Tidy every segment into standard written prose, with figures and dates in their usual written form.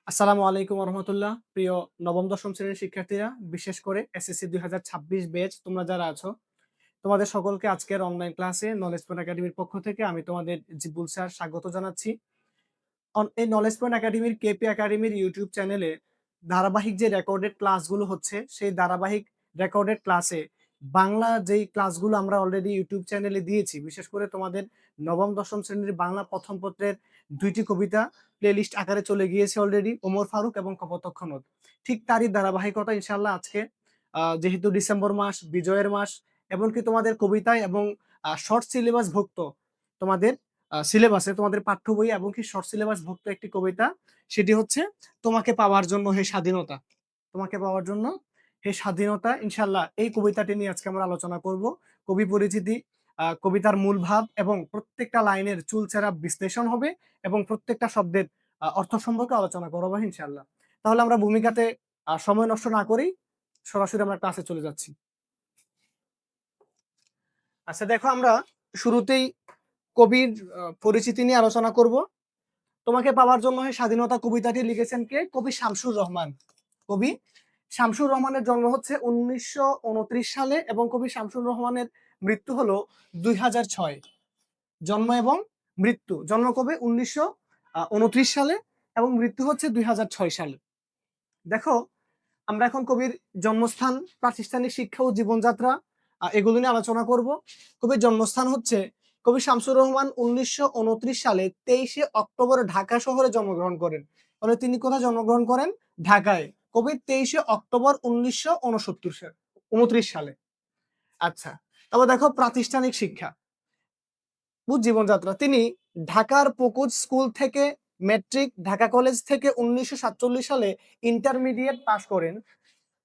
আসসালামু আলাইকুম রহমতুল্লাহ। প্রিয় নবম দশম শ্রেণীর শিক্ষার্থীরা, বিশেষ করে এসএসসি ২০২৬ ব্যাচ তোমরা যারা আছো, তোমাদের সকলকে আজকের অনলাইন ক্লাসে নলেজ পয়েন্ট একাডেমির পক্ষ থেকে আমি তোমাদের জিবুল স্যার স্বাগত জানাচ্ছি। এই নলেজ পয়েন্ট একাডেমির কেপি একাডেমির ইউটিউব চ্যানেলে ধারাবাহিক যে রেকর্ডেড ক্লাসগুলো হচ্ছে, সেই ধারাবাহিক রেকর্ডেড ক্লাসে বাংলা যেই ক্লাসগুলো আমরা অলরেডি ইউটিউব চ্যানেলে দিয়েছি, বিশেষ করে তোমাদের নবম দশম শ্রেণীর বাংলা প্রথম পত্রের ২টি কবিতা প্লেলিস্ট আকারে চলে গিয়েছে অলরেডি, ওমর ফারুক এবং কপোতক্ষ নদ। ঠিক তারই ধারাবাহিকতা ইনশাআল্লাহ আজকে, যেহেতু ডিসেম্বর মাস, বিজয়ের মাস, এমনকি তোমাদের কবিতায় এবং শর্ট সিলেবাস ভুক্ত তোমাদের সিলেবাসে, তোমাদের পাঠ্য বই এবং কি শর্ট সিলেবাস ভুক্ত একটি কবিতা, সেটি হচ্ছে তোমাকে পাওয়ার জন্য হে স্বাধীনতা। তোমাকে পাওয়ার জন্য হে স্বাধীনতা, ইনশাল্লাহ এই কবিতাটি নিয়ে আজকে আমরা আলোচনা করব। কবি পরিচিতি, কবিতার মূল ভাব এবং প্রত্যেকটা লাইনের চুলচেরা বিশ্লেষণ হবে এবং প্রত্যেকটা শব্দের অর্থ সম্পর্কে আলোচনা করবো ইনশাল্লাহ। তাহলে আমরা ভূমিকাতে সময় নষ্ট না করেই সরাসরি আমরা ক্লাসে চলে যাচ্ছি। আচ্ছা, দেখো, আমরা শুরুতেই কবির পরিচিতি নিয়ে আলোচনা করব। তোমাকে পাওয়ার জন্য স্বাধীনতা কবিতাটি লিখেছেন কে? কবি শামসুর রহমান। কবি শামসুর রহমানের জন্ম হচ্ছে 1929 সালে এবং কবি শামসুর রহমানের মৃত্যু হলো 2006। জন্ম এবং মৃত্যু, জন্ম কবে? 1929 সালে এবং মৃত্যু হচ্ছে 2006 সালে। দেখো, আমরা এখন কবির জন্মস্থান, প্রাতিষ্ঠানিক শিক্ষা ও জীবনযাত্রা এগুলো নিয়ে আলোচনা করব। কবির জন্মস্থান হচ্ছে, কবি শামসুর রহমান 1929 সালে 23শে অক্টোবর ঢাকা শহরে জন্মগ্রহণ করেন। তাহলে তিনি কোথায় জন্মগ্রহণ করেন? ঢাকায়। কবি 23শে অক্টোবর 1929 সালে। আচ্ছা, তারপর দেখো প্রাতিষ্ঠানিক শিক্ষা ও জীবনযাত্রা। তিনি ঢাকার পকুজ স্কুল থেকে ম্যাট্রিক, ঢাকা কলেজ থেকে 1947 সালে ইন্টারমিডিয়েট পাশ করেন।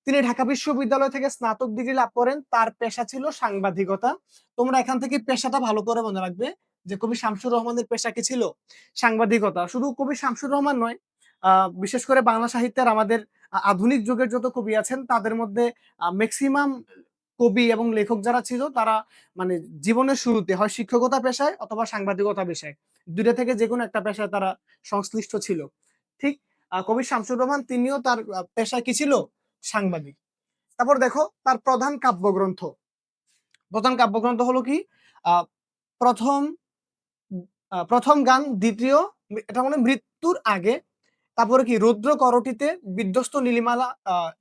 তিনি ঢাকা বিশ্ববিদ্যালয় থেকে স্নাতক ডিগ্রি লাভ করেন। তার পেশা ছিল সাংবাদিকতা। তোমরা এখান থেকে পেশাটা ভালো করে মনে রাখবে যে কবি শামসুর রহমানের পেশা কি ছিল? সাংবাদিকতা। শুধু কবি শামসুর রহমান নয়, বিশেষ করে বাংলা সাহিত্যের আমাদের আধুনিক যুগের যত কবি আছেন তাদের মধ্যে ম্যাক্সিমাম কবি এবং লেখক যারা ছিল, তারা মানে জীবনের শুরুতে হয় শিক্ষকতা পেশায় অথবা সাংবাদিকতা পেশায়, দুইটা থেকে যে কোনো একটা পেশায় তারা সংশ্লিষ্ট ছিল। ঠিক কবি শামসুর রহমান তিনিও তার পেশায় কি ছিল? সাংবাদিক। তারপর দেখো তার প্রধান কাব্যগ্রন্থ হলো কি? প্রথম প্রথম গান, দ্বিতীয়, এটা মানে মৃত্যুর আগে। তারপরে কি? রুদ্র করটিতে, বিধ্বস্ত নীলিমালা,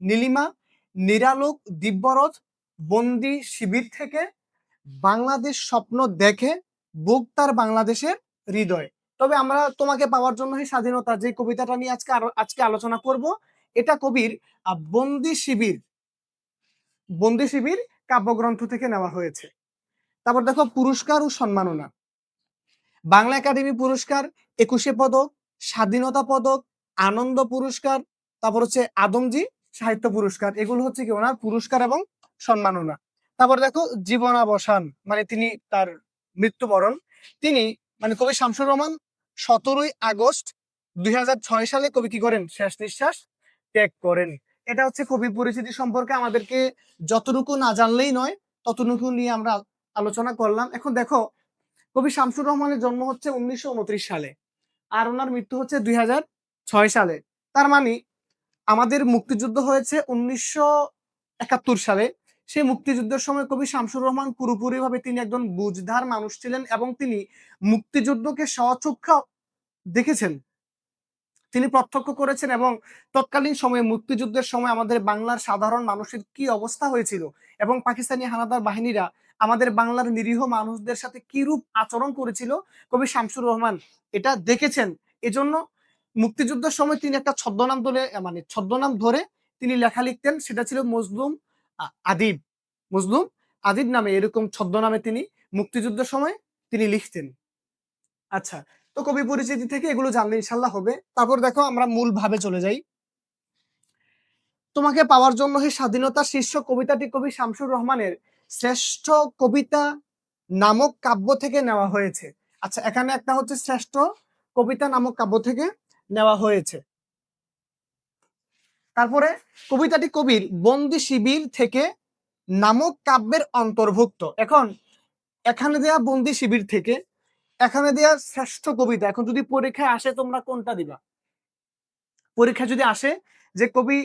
নীলিমা, নিরালোক, দিব্যরথ, বন্দি শিবির থেকে, বাংলাদেশ স্বপ্ন দেখে, বুক তার বাংলাদেশের হৃদয়। তবে আমরা তোমাকে পাওয়ার জন্য স্বাধীনতা যে কবিতাটা নিয়ে আজকে আলোচনা করব, এটা কবির বন্দি শিবির কাব্যগ্রন্থ থেকে নেওয়া হয়েছে। তারপর দেখো পুরস্কার ও সম্মাননা। বাংলা একাডেমি পুরস্কার, 21শে পদক, স্বাধীনতা পদক, আনন্দ পুরস্কার, তারপর হচ্ছে আদমজি সাহিত্য পুরস্কার, এগুলো হচ্ছে কি ওনার পুরস্কার এবং সম্মাননা। তারপর দেখো জীবনাবসান, মানে তিনি তার মৃত্যুবরণ। তিনি মানে কবি শামসুর রহমান 17ই আগস্ট 2006 সালে কবি কি করেন? শেষ নিঃশ্বাস ত্যাগ করেন। এটা হচ্ছে কবি পরিচিতি সম্পর্কে আমাদেরকে যতটুকু না জানলেই নয় ততটুকু নিয়ে আমরা আলোচনা করলাম। এখন দেখো, কবি শামসুর রহমানের জন্ম হচ্ছে 1929 সালে আর ওনার মৃত্যু হচ্ছে 2006 সালে। তার মানে আমাদের মুক্তিযুদ্ধ হয়েছে 1971 সালে। সেই মুক্তিযুদ্ধের সময় কবি শামসুর রহমান পুরোপুরিভাবে তিনি একজন বুঝদার মানুষ ছিলেন এবং তিনি মুক্তিযুদ্ধকে স্বচক্ষে দেখেছেন, তিনি প্রত্যক্ষ করেছেন এবং তৎকালীন সময়ে মুক্তিযুদ্ধের সময় আমাদের বাংলার সাধারণ মানুষের কি অবস্থা হয়েছিল এবং পাকিস্তানি হানাদার বাহিনীরা আমাদের বাংলার নিরীহ মানুষদের সাথে কি রূপ আচরণ করেছিল, কবি শামসুর রহমান এটা দেখেছেন। এজন্য মুক্তিযুদ্ধের সময় তিনি একটা ছদ্মনাম ধরে তিনি লেখা লিখতেন, সেটা ছিল আদিব মজলুম আদিব নামে, এরকম ছদ্মনামে তিনি মুক্তিযুদ্ধের সময় তিনি লিখতেন। আচ্ছা, তো কবি পরিচিতি থেকে এগুলো জানলে ইনশাল্লাহ হবে। তারপর দেখো আমরা মূল ভাবে চলে যাই। তোমাকে পাওয়ার জন্য স্বাধীনতা শীর্ষক কবিতাটি কবি শামসুর রহমানের শ্রেষ্ঠ কবিতা নামক কাব্য থেকে নেওয়া হয়েছে। আচ্ছা, এখানে একটা হচ্ছে শ্রেষ্ঠ কবিতা নামক কাব্য থেকে নেওয়া হয়েছে। তারপরে কবিতাটি কবির বন্দি শিবির থেকে নামক কাব্যের অন্তর্ভুক্ত। এখন এখানে দেয়া বন্দি শিবির থেকে, এখানে দেয়া শ্রেষ্ঠ কবিতা, এখন যদি পরীক্ষায় আসে তোমরা কোনটা দিবা? পরীক্ষা যদি আসে যে কবি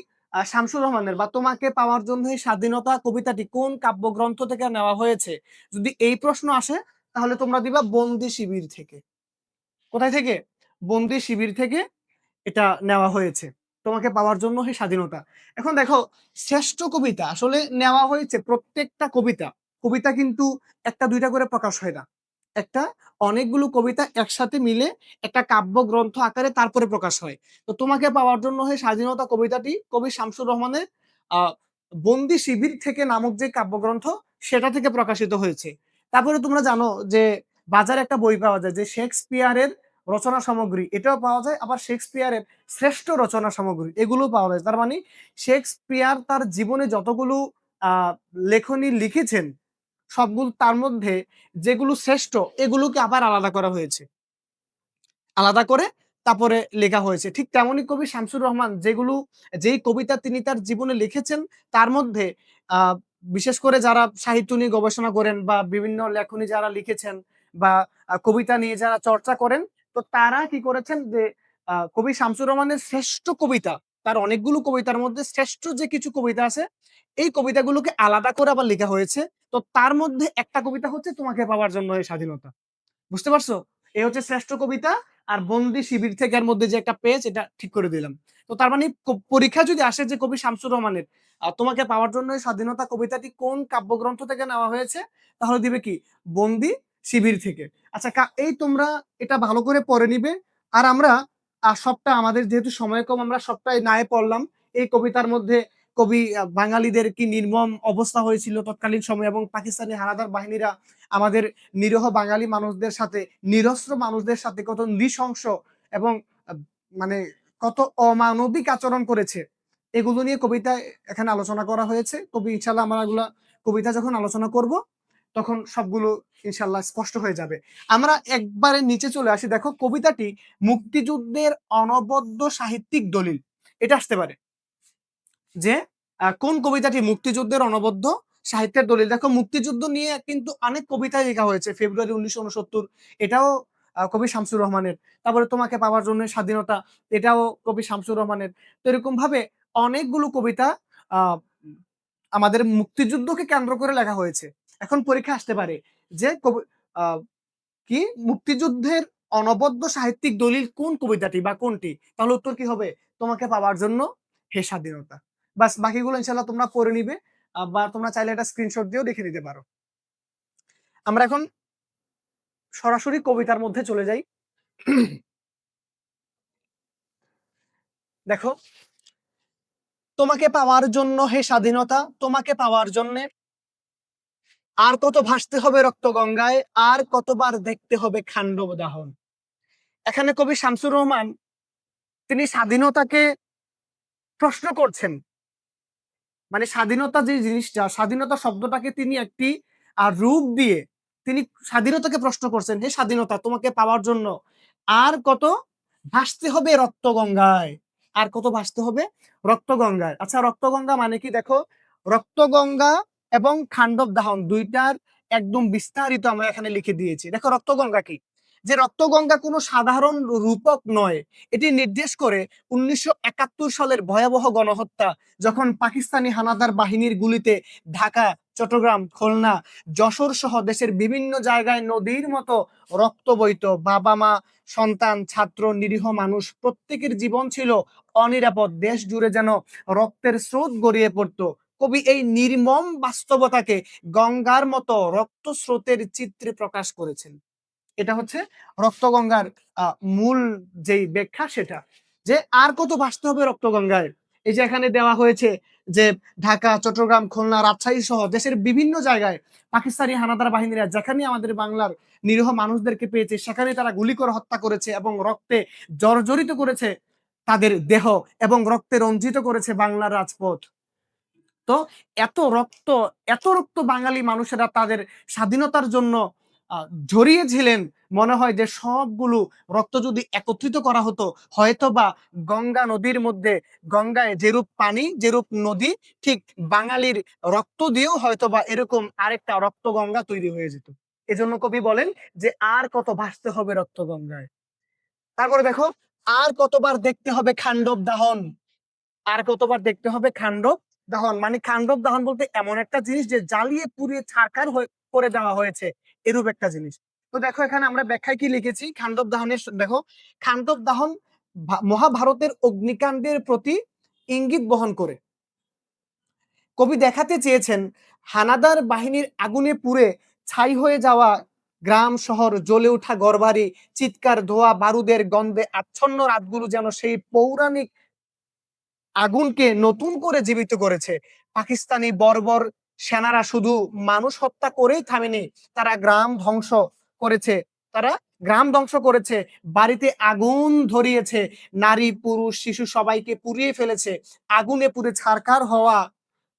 শামসুর রহমানের বা তোমাকে পাওয়ার জন্য স্বাধীনতা কবিতাটি কোন কাব্যগ্রন্থ থেকে নেওয়া হয়েছে, যদি এই প্রশ্ন আসে তাহলে তোমরা দিবা বন্দি শিবির থেকে। কোথায় থেকে? বন্দি শিবির থেকে এটা নেওয়া হয়েছে, তোমাকে পাওয়ার জন্য স্বাধীনতা। এখন দেখো, শ্রেষ্ঠ কবিতা আসলে নেওয়া হয়েছে প্রত্যেকটা কবিতা। কবিতা কিন্তু একটা দুইটা করে প্রকাশ হয় না, একটা অনেকগুলো কবিতা একসাথে মিলে একটা কাব্যগ্রন্থ আকারে তারপরে প্রকাশ হয়। তো তোমাকে পাওয়ার জন্য স্বাধীনতা কবিতাটি কবি শামসুর রহমানের আহ বন্দি শিবির থেকে নামক যে কাব্যগ্রন্থ, সেটা থেকে প্রকাশিত হয়েছে। তারপরে তোমরা জানো যে বাজারে একটা বই পাওয়া যায় যে শেক্সপিয়ারের রচনা সামগ্রী, এটাও পাওয়া যায়, আবার শেক্সপিয়ারের শ্রেষ্ঠ রচনা সামগ্রী এগুলো পাওয়া যায়। তার মানে শেক্সপিয়ার তার জীবনে যতগুলো লেখনী লিখেছেন সবগুলো, তার মধ্যে যেগুলো শ্রেষ্ঠ এগুলোকে আবার আলাদা করা হয়েছে, আলাদা করে তারপরে লেখা হয়েছে। ঠিক তেমনই কবি শামসুর রহমান যেই কবিতা তিনি তার জীবনে লিখেছেন, তার মধ্যে আহ বিশেষ করে যারা সাহিত্য নিয়ে গবেষণা করেন বা বিভিন্ন লেখনী যারা লিখেছেন বা কবিতা নিয়ে যারা চর্চা করেন, তো তারা কি করেছেন যে কবি শামসুর রহমানের শ্রেষ্ঠ কবিতা, তার অনেকগুলো কবিতার মধ্যে শ্রেষ্ঠ যে কিছু কবিতা আছে এই কবিতাগুলোকে আলাদা করে আবার লেখা হয়েছে। তো তার মধ্যে একটা কবিতা হচ্ছে তোমাকে পাওয়ার জন্য এই স্বাধীনতা। বুঝতে পারছো? এই হচ্ছে শ্রেষ্ঠ কবিতা আর বন্দি শিবির থেকে এর মধ্যে যে একটা পেজ, এটা ঠিক করে দিলাম। তো তার মানে পরীক্ষা যদি আসে যে কবি শামসুর রহমানের তোমাকে পাওয়ার জন্য স্বাধীনতা কবিতাটি কোন কাব্যগ্রন্থ থেকে নেওয়া হয়েছে, তাহলে দিবে কি বন্দি শিবির থেকে। আচ্ছা, এই তোমরা এটা ভালো করে পড়ে নিবে। আর আমরা সবটা, আমাদের যেহেতু সময় কম, আমরা সবটাই নাই পড়লাম। এই কবিতার মধ্যে কবি বাঙালিদের কি নির্মম অবস্থা হয়েছিল তৎকালীন সময়, এবং পাকিস্তানি হানাদার বাহিনীরা আমাদের নিরীহ বাঙালি মানুষদের সাথে, নিরস্ত্র মানুষদের সাথে কত নৃশংস এবং মানে কত অমানবিক আচরণ করেছে, এগুলো নিয়ে কবিতায় এখানে আলোচনা করা হয়েছে। কবি ইনশাল্লাহ আমরা এগুলা কবিতা যখন আলোচনা করব তখন সবগুলো ইনশাল্লাহ স্পষ্ট হয়ে যাবে। আমরা একবারে নিচে চলে আসি। দেখো, কবিতাটি মুক্তিযুদ্ধের অনবদ্য সাহিত্যিক দলিল, এটা আসতে পারে যে কোন কবিতাটি মুক্তিযুদ্ধের অনবদ্য সাহিত্যের দলিল। দেখো, মুক্তিযুদ্ধ নিয়ে কিন্তু অনেক কবিতা লেখা হয়েছে। ফেব্রুয়ারি 1969, এটাও কবি শামসুর রহমানের। তারপরে তোমাকে পাওয়ার জন্য স্বাধীনতা, এটাও কবি শামসুর রহমানের। তো এরকম ভাবে অনেকগুলো কবিতা আহ আমাদের মুক্তিযুদ্ধকে কেন্দ্র করে লেখা হয়েছে। এখন পরীক্ষা আসতে পারে যে কবি কি মুক্তিযুদ্ধের অনবদ্য সাহিত্যিক দলিল কোন কবিতাটি বা কোনটি, তাহলে উত্তর কি হবে? তোমাকে পাওয়ার জন্য স্বাধীনতা। বাস, বাকিগুলো ইনশাল্লাহ তোমরা পড়ে নিবে বা তোমরা চাইলে একটা স্ক্রিনশট দিয়েও দেখে নিতে পারো। আমরা এখন সরাসরি কবিতার মধ্যে চলে যাই। দেখো, তোমাকে পাওয়ার জন্য স্বাধীনতা, তোমাকে পাওয়ার জন্য আর কত ভাসতে হবে রক্ত গঙ্গায়, আর কতবার দেখতে হবে খান্ডব দাহন। এখানে কবি শামসুর রহমান তিনি স্বাধীনতাকে প্রশ্ন করছেন। মানে স্বাধীনতা যে জিনিসটা, স্বাধীনতা শব্দটাকে তিনি একটি রূপ দিয়ে তিনি স্বাধীনতাকে প্রশ্ন করছেন, হে স্বাধীনতা, তোমাকে পাওয়ার জন্য আর কত ভাসতে হবে রক্ত গঙ্গায়, আর কত ভাসতে হবে রক্ত গঙ্গায়। আচ্ছা, রক্ত গঙ্গা মানে কি? দেখো, রক্ত গঙ্গা এবং খান্ডব দাহন দুইটার একদম বিস্তারিত আমরা এখানে লিখে দিয়েছি। দেখো, রক্ত গঙ্গা কি? যে রক্ত গঙ্গা কোনো সাধারণ রূপক নয়, এটি নির্দেশ করে 1971 সালের ভয়াবহ গণহত্যা, যখন পাকিস্তানি হানাদার বাহিনীর গুলিতে ঢাকা, চট্টগ্রাম, খুলনা, যশোর সহ দেশের বিভিন্ন জায়গায় নদীর মতো রক্ত বইত। বাবা মা, সন্তান, ছাত্র, নিরীহ মানুষ প্রত্যেকের জীবন ছিল অনিরাপদ। দেশ জুড়ে যেন রক্তের স্রোত গড়িয়ে পড়তো। কবি এই নির্মম বাস্তবতাকে গঙ্গার মতো রক্ত স্রোতের চিত্রে প্রকাশ করেছেন। এটা হচ্ছে রক্তগঙ্গার মূল যেই ব্যাখ্যা, সেটা যে আর কত ভাসতে হবে রক্তগঙ্গায়। এই যে এখানে দেওয়া হয়েছে যে ঢাকা, চট্টগ্রাম, খুলনা, রাজশাহী সহ দেশের বিভিন্ন জায়গায় পাকিস্তানি হানাদার বাহিনীরা যেখানে আমাদের বাংলার নিরীহ মানুষদেরকে পেয়েছে সেখানে তারা গুলি করে হত্যা করেছে এবং রক্তে জর্জরিত করেছে তাদের দেহ, এবং রক্তে রঞ্জিত করেছে বাংলার রাজপথ। তো এত রক্ত বাঙালি মানুষেরা তাদের স্বাধীনতার জন্য ঝরিয়েছিলেন। মনে হয় যে সবগুলো রক্ত যদি একত্রিত করা হতো, হয়তো বা গঙ্গা নদীর মধ্যে, গঙ্গায় যেরূপ পানি, যেরূপ নদী, ঠিক বাঙালির রক্ত দিয়েও হয়তো বা এরকম আরেকটা রক্ত গঙ্গা তৈরি হয়ে যেত। এজন্য কবি বলেন যে আর কত ভাসতে হবে রক্ত গঙ্গায়। তারপরে দেখো, আর কতবার দেখতে হবে খান্ডব দাহন, আর কতবার দেখতে হবে খান্ডব দাহন। মানে খান্ডব দাহন বলতে এমন একটা জিনিস যে জ্বালিয়ে পুড়িয়ে ছারখার করে দেওয়া হয়েছে, এরূপ একটা জিনিস। তো দেখো এখানে আমরা ব্যাখ্যায় কি লিখেছি খান্ডব দাহনের, দেখো খান্ডব দাহন মহাভারতের অগ্নিকাণ্ডের প্রতি ইঙ্গিত বহন করে। কবি দেখাতে চেয়েছেন হানাদার বাহিনীর আগুনে পুড়ে ছাই হয়ে যাওয়া গ্রাম শহর, জ্বলে ওঠা ঘরবাড়ি, চিৎকার, ধোয়া, বারুদের গন্ধে আচ্ছন্ন রাতগুলো যেন সেই পৌরাণিক আগুনকে নতুন করে জীবিত করেছে। পাকিস্তানি বর্বর সেনারা শুধু মানুষ হত্যা করেই থামেনি, তারা গ্রাম ধ্বংস করেছে, তারা গ্রাম ধ্বংস করেছে, বাড়িতে আগুন ধরিয়েছে, নারী পুরুষ শিশু সবাইকে পুড়িয়ে ফেলেছে। আগুনে পুড়ে ছারখার হওয়া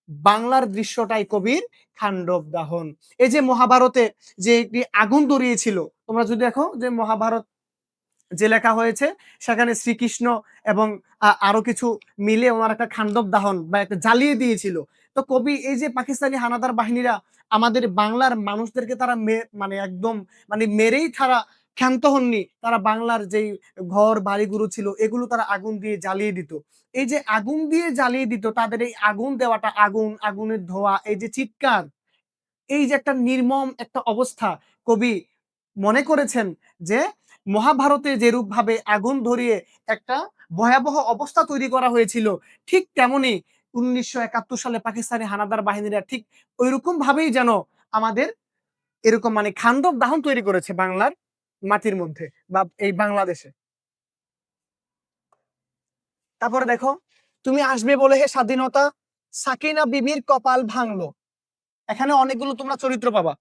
বাংলার দৃশ্যটাই কবির খান্ডব দাহন। এই যে মহাভারতে যে একটি আগুন ধরিয়েছিল, তোমরা যদি দেখো যে মহাভারত যে লেখা হয়েছে সেখানে শ্রীকৃষ্ণ এবং আরো কিছু মিলে ওনার একটা খান্ডব দাহন বা একটা জ্বালিয়ে দিয়েছিল। তো কবি এই যে পাকিস্তানি হানাদার বাহিনীরা আমাদের বাংলার মানুষদেরকে তারা মানে একদম মানে মেরেই তারা ক্ষান্ত হননি, তারা বাংলার যেই ঘর বাড়িগুলো ছিল এগুলো তারা আগুন দিয়ে জ্বালিয়ে দিত। এই যে আগুন দিয়ে জ্বালিয়ে দিত, তাদের এই আগুন দেওয়াটা, আগুন, আগুনের ধোয়া, এই যে চিৎকার, এই যে একটা নির্মম একটা অবস্থা, কবি মনে করেছেন যে মহাভারতে যেরূপ ভাবে আগুন ধরিয়ে একটা ভয়াবহ অবস্থা তৈরি করা হয়েছিল, ঠিক তেমনি 1971 সালে পাকিস্তানি হানাদার বাহিনীরা ঠিক ওইরকম ভাবেই যেন আমাদের এরকম মানে খান্ডব দাহন তৈরি করেছে বাংলার মাটির মধ্যে বা এই বাংলাদেশে। তারপরে দেখো, তুমি আসবে বলে হে স্বাধীনতা, সাকিনা বিবির কপাল ভাঙলো। এখানে অনেকগুলো তোমরা চরিত্র পাবা,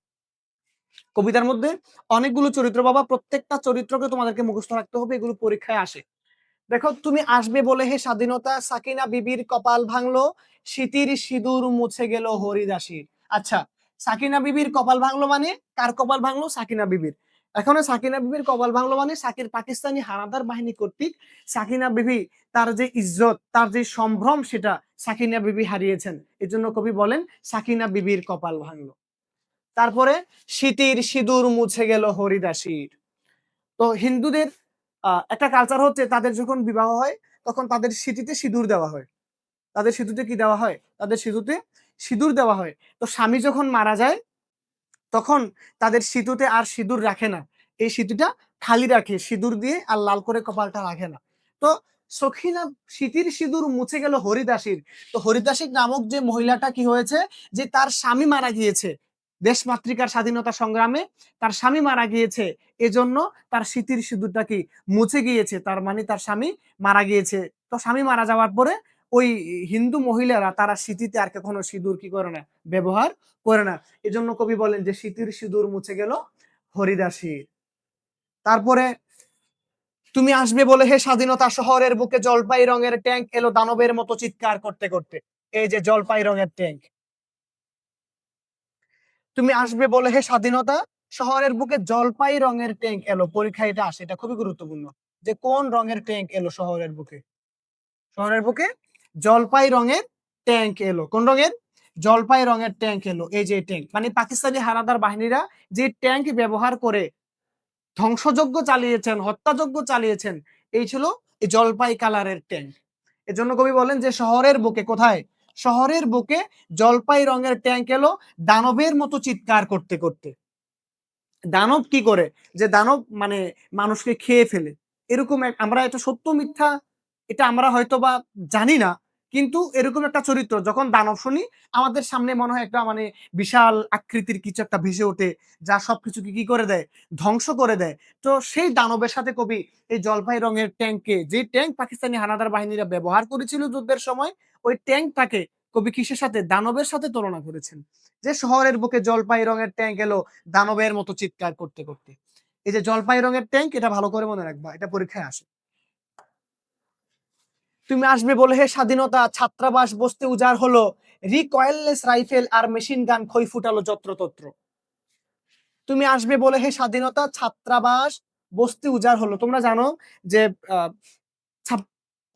কবিতার মধ্যে অনেকগুলো চরিত্র পাবা, প্রত্যেকটা চরিত্রকে তোমাদেরকে মুখস্থ রাখতে হবে, এগুলো পরীক্ষায় আসে। দেখো, তুমি আসবে বলে হে স্বাধীনতা, সাকিনা বিবির কপাল ভাঙলো, স্মৃতির সিঁদুর মুছে গেল হরিদাসীর। আচ্ছা, সাকিনা বিবির কপাল ভাঙলো মানে কার কপাল ভাঙলো? সাকিনা বিবির। এখন সাকিনা বিবির কপাল ভাঙলো মানে পাকিস্তানি হানাদার বাহিনী কর্তৃক সাকিনা বিবি তার যে ইজ্জত, তার যে সম্ভ্রম, সেটা সাকিনা বিবি হারিয়েছেন। এজন্য কবি বলেন সাকিনা বিবির কপাল ভাঙলো। তারপরে স্মৃতির সিঁদুর মুছে গেল হরিদাসীর। তো হিন্দুদের একটা কালচার হচ্ছে, তাদের যখন বিবাহ হয় তখন তাদের সিঁথিতে সিঁদুর দেওয়া হয়। তাদের সিঁদুতে কি দেওয়া হয়? তাদের সিঁদুতে সিঁদুর দেওয়া হয়। তো স্বামী যখন মারা যায় তখন তাদের সিঁথিতে আর সিঁদুর রাখে না, এই সিঁথিটা খালি রাখে, সিঁদুর দিয়ে আর লাল করে কপালটা রাখে না। তো সখিনা স্মৃতির সিঁদুর মুছে গেল হরিদাসীর। তো হরিদাসী নামক যে মহিলাটা কি হয়েছে, যে তার স্বামী মারা গিয়েছে দেশ মাতৃকার স্বাধীনতা সংগ্রামে, তার স্বামী মারা গিয়েছে, এজন্য তার স্মৃতির সিঁদুরটা কি মুছে গিয়েছে, তার মানে তার স্বামী মারা গিয়েছে। তো স্বামী মারা যাওয়ার পরে ওই হিন্দু মহিলারা তারা স্মৃতিতে আর কখনো সিঁদুর কি করে না, ব্যবহার করে না। এজন্য কবি বলেন যে স্মৃতির সিঁদুর মুছে গেল হরিদাসী। তারপরে তুমি আসবে বলে হে স্বাধীনতা, শহরের বুকে জলপাই রঙের ট্যাঙ্ক এলো দানবের মতো চিৎকার করতে করতে। এই যে জলপাই রঙের ট্যাঙ্ক, তুমি আসবে বলে হে স্বাধীনতা, শহরের বুকে জলপাই রঙের ট্যাঙ্ক এলো। পরীক্ষায় এটা আসে, এটা খুবই গুরুত্বপূর্ণ যে কোন রঙের ট্যাঙ্ক এলো শহরের বুকে। শহরের বুকে জলপাই রঙের ট্যাঙ্ক এলো। কোন রঙের? জলপাই রঙের ট্যাঙ্ক এলো। এই যে ট্যাঙ্ক মানে পাকিস্তানি হানাদার বাহিনীরা যে ট্যাঙ্ক ব্যবহার করে ধ্বংসযজ্ঞ চালিয়েছেন, হত্যাযজ্ঞ চালিয়েছেন, এই ছিল এই জলপাই কালারের ট্যাঙ্ক। এজন্য কবি বলেন যে শহরের বুকে, কোথায়? শহরের বুকে জলপাই রঙের ট্যাঙ্ক এলো দানবের মতো চিৎকার করতে করতে। দানব কি করে? যে দানব মানে মানুষকে খেয়ে ফেলে, এরকম আমরা এটা সত্য মিথ্যা এটা আমরা হয়তো বা জানি না, কিন্তু এরকম একটা চরিত্র যখন দানব শুনি আমাদের সামনে মনে হয় একটা মানে বিশাল আকৃতির কিছু একটা ভেসে ওঠে, যা সবকিছুকে কি করে দেয়, ধ্বংস করে দেয়। তো সেই দানবের সাথে কবি এই জলপাই রঙের ট্যাঙ্ককে, যে ট্যাঙ্ক পাকিস্তানি হানাদার বাহিনীরা ব্যবহার করেছিল যুদ্ধের সময়, ওই ট্যাঙ্কটাকে কবি কিসের সাথে? দানবের সাথে তুলনা করেছেন। যে শহরের বুকে জলপাই রঙের ট্যাঙ্ক এলো দানবের মতো চিৎকার করতে করতে। এই যে জলপাই রঙের ট্যাঙ্ক, এটা ভালো করে মনে রাখবা, এটা পরীক্ষায় আসে। তুমি আসবে বলে হে স্বাধীনতা, ছাত্রাবাস বসতে উজাড় হলো, রিকয়েললেস রাইফেল আর মেশিন গান খই ফুটালো যত্রতত্র। তুমি আসবে বলে হে স্বাধীনতা, ছাত্রাবাস বসতে উজাড় হলো। তোমরা জানো যে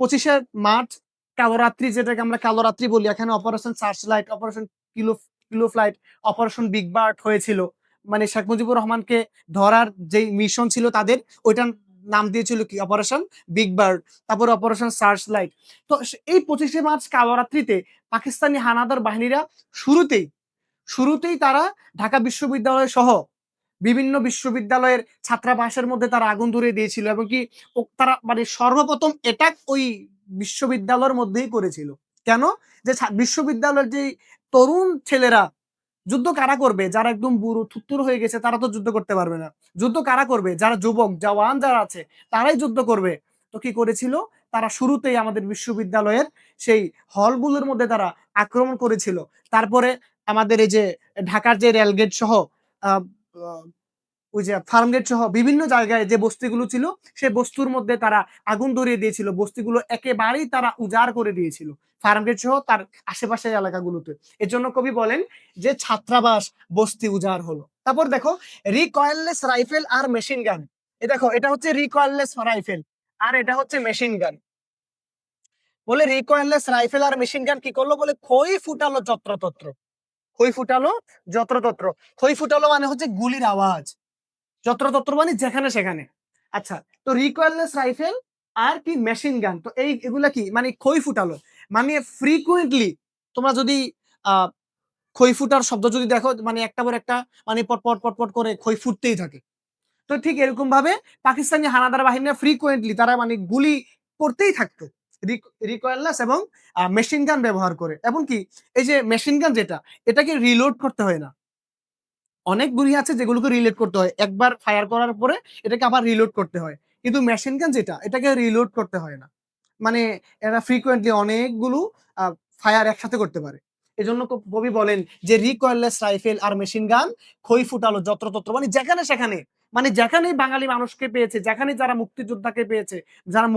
25শে মার্চ কালোরাত্রি, যেটাকে আমরা কালোরাত্রি বলি, এখানে operation search light, operation kilo kilo flight, operation big bird হয়েছিল। মানে শেখ মুজিবুর রহমানকে ধরার যে মিশন ছিল তাদের, ওইটা নাম দিয়েছিল কি অপারেশন বিগ বার্ড, তারপরে অপারেশন সার্চ লাইট। তো এই 25শে মার্চ কালরাত্রিতে পাকিস্তানি হানাদার বাহিনীরা শুরুতেই শুরুতেই তারা ঢাকা বিশ্ববিদ্যালয় সহ বিভিন্ন বিশ্ববিদ্যালয়ের ছাত্রাবাসের মধ্যে তারা আগুন ধরিয়ে দিয়েছিল এবং কি তারা মানে সর্বপ্রথম অ্যাটাক ওই বিশ্ববিদ্যালয়ের মধ্যেই করেছিল। কেন? যে বিশ্ববিদ্যালয়ের যে তরুণ ছেলেরা যুদ্ধ কারা করবে? যারা একদম বুড়ো থুত্তুর হয়ে গেছে তারা তো যুদ্ধ করতে পারবে না। যুদ্ধ কারা করবে? যারা যুবক, জওয়ান যারা আছে তারাই যুদ্ধ করবে। তো কি করেছিল? তারা শুরুতেই আমাদের বিশ্ববিদ্যালয়ের সেই হলগুলোর মধ্যে তারা আক্রমণ করেছিল। তারপরে আমাদের এই যে ঢাকার যে রেলগেট সহ আ আ ওই যে ফার্মগেট সহ বিভিন্ন জায়গায় যে বস্তিগুলো ছিল সেই বস্তুর মধ্যে তারা আগুন ধরিয়ে দিয়েছিল। বস্তিগুলো একেবারেই তারা উজাড় করে দিয়েছিল। ফার্মগেট সহ তার আশেপাশের এলাকাগুলোতে। এজন্য কবি বলেন যে ছাত্রাবাস বস্তি উজাড় হলো। তারপর দেখো রিকয়েললেস রাইফেল আর মেশিন গান। দেখো এটা হচ্ছে রিকয়েললেস রাইফেল আর এটা হচ্ছে মেশিন গান। বলে রিকয়েললেস রাইফেল আর মেশিন গান কি করলো? বলে খই ফুটালো যত্রতত্র। খই ফুটালো যত্রতত্র। খই ফুটালো মানে হচ্ছে গুলির আওয়াজ। যত্রতত্র মানে যেখানে সেখানে। আচ্ছা, তো রিকয়েললেস রাইফেল আর কি মেশিন গান, তো এগুলা কি মানে খই ফুটালো মানে ফ্রিকুয়েন্টলি তোমরা যদি আহ খই ফুটার শব্দ যদি দেখো মানে একটা পর একটা মানে পটপট পটপট করে খই ফুটতেই থাকে। তো ঠিক এরকম ভাবে পাকিস্তানি হানাদার বাহিনীরা ফ্রিকুয়েন্টলি তারা মানে গুলি করতেই থাকতো রিকয়েললেস এবং মেশিন গান ব্যবহার করে। এবং কি এই যে মেশিন গান যেটা এটাকে রিলোড করতে হয় না। অনেক গুলি আছে যেগুলোকে রিলোড করতে হয়। একবার ফায়ার করার পরে এটাকে আবার রিলোড করতে হয়। কিন্তু মেশিন গান যেটা এটাকে রিলোড করতে হয় না। মানে এরা ফ্রিকোয়েন্টলি অনেকগুলো আ ফায়ার একসাথে করতে পারে। এজন্য কবি বলেন যে রিকয়েললেস রাইফেল আর মেশিন গান খই ফুটালো যত্রতত্র মানে যেখানে সেখানে মানে যেখানেই বাঙালি মানুষকে পেয়েছে, যেখানেই যারা মুক্তিযোদ্ধাকে পেয়েছে, যারা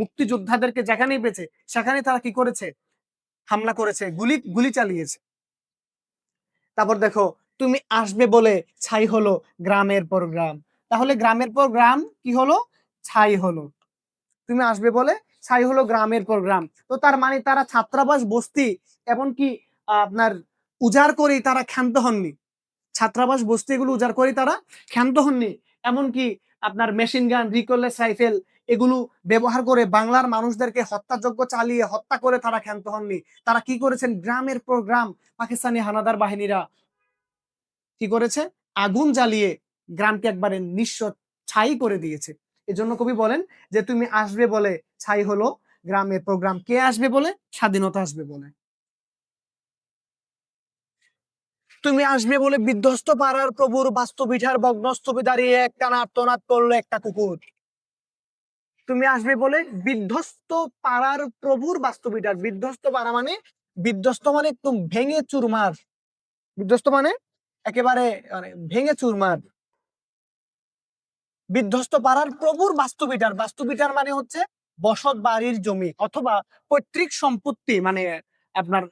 মুক্তিযোদ্ধাদেরকে যেখানেই পেয়েছে সেখানেই তারা কি করেছে? হামলা করেছে, গুলি চালিয়েছে। তারপর দেখো তুমি আসবে বলে ছাই হলো গ্রামের পর গ্রাম। তাহলে গ্রামের পর গ্রাম কি হলো? ছাই হলো। তুমি আসবে বলে ছাই হলো গ্রামের পর গ্রাম। তো তার মানে তারা ছাত্রাবাস বস্তি এমনকি আপনার উজাড় করেই তারা ক্ষান্ত হননি। ছাত্রাবাস বস্তি এগুলো উজাড় করেই তারা ক্ষান্ত হননি। এমনকি আপনার মেশিন গান, রিকয়েললেস রাইফেল এগুলো ব্যবহার করে বাংলার মানুষদেরকে হত্যাযজ্ঞ চালিয়ে হত্যা করে তারা ক্ষান্ত হননি। তারা কি করেছেন? গ্রামের পর গ্রাম পাকিস্তানি হানাদার বাহিনীরা কি করেছে? আগুন জ্বালিয়ে গ্রামকে একবারে নিঃস্ব ছাই করে দিয়েছে। এজন্য কবি বলেন যে তুমি আসবে বলে ছাই হলো গ্রামের প্রোগ্রাম। কে আসবে বলে? স্বাধীনতা আসবে বলে। তুমি আসবে বলে বিধ্বস্ত পাড়ার প্রভুর বাস্তবিঠার ভগ্নস্তূপে দাঁড়িয়ে একটানা আর্তনাদ করলো একটা কুকুর। তুমি আসবে বলে বিধ্বস্ত পাড়ার প্রভুর বাস্তবিঠার। বিধ্বস্ত পাড়া মানে বিধ্বস্ত মানে একদম ভেঙে চুরমার। বিধ্বস্ত মানে একেবারে মানে ভেঙে চুরমার। বিধ্বস্ত পাড়ার প্রভুর বাস্তুভিটার। বাস্তুভিটার মানে হচ্ছে বসত বাড়ির জমি অথবা পৈতৃক সম্পত্তি মানে আপনার